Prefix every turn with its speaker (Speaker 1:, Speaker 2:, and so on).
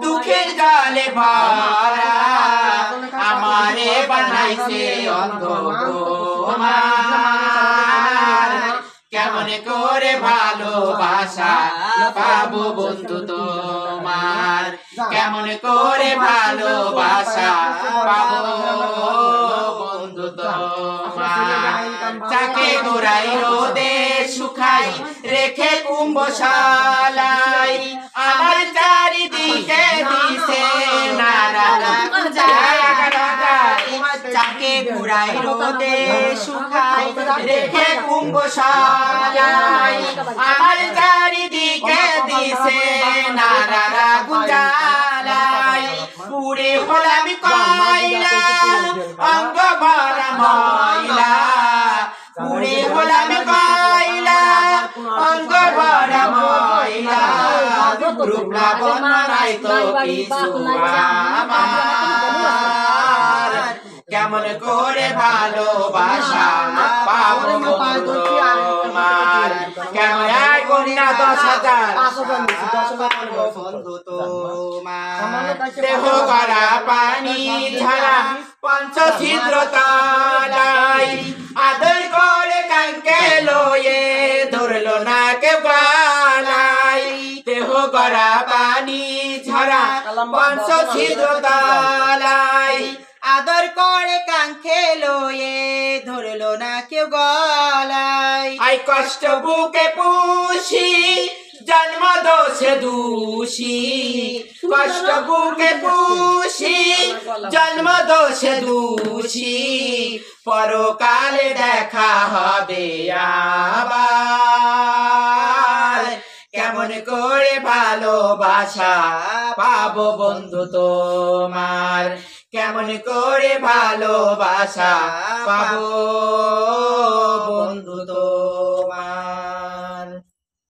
Speaker 1: দুঃখের জলে ভরা আমারে বানাইছে অন্ধ তোমার কেমন করে ভালোবাসা পাবো বন্ধু তোমার কেমন করে ভালোবাসা পাবো বন্ধু তোমার চাকে ঘোরাই রোদে শুকাই রেখে কুম্ভশালাই আমার চারিদিকে দিছে নানা চাকে ঘোরাই রোদে শুকাই রেখে কুম্ভশালাই আমার চারিদিকে দিছে নানা গুঞ্জালাই পুরে হলাম কয়লা অঙ্গ ভরা ময়লা পুরে হলাম কয়লা অঙ্গ ভরা ময়লা রূপ লাবণ্য নাই তো কিছু আমার কেমন করে ভালোবাসা পাবো বন্ধু তোমার কেমন এক গুণা 10,000 বন্ধু তোমার দেহ করা পানি ঝরা পঞ্চছিদ্র তালাই আদর করে কাঙ্কে লয়ে ধরলো না কে বালাই দেহ করা পানি ঝরা পঞ্চছিদ্র তালাই আদর করে কাঙ্খে লয়ে ধরলো না কেউ গলায় আই কষ্ট বুকে পুষি জন্ম দোষে দোষী কষ্ট বুকে পুষি জন্ম দোষে দোষী পরকালে দেখা হবে আবার কেমন করে ভালোবাসা পাবো বন্ধু তোমার কেমন করে ভালোবাসা পাবো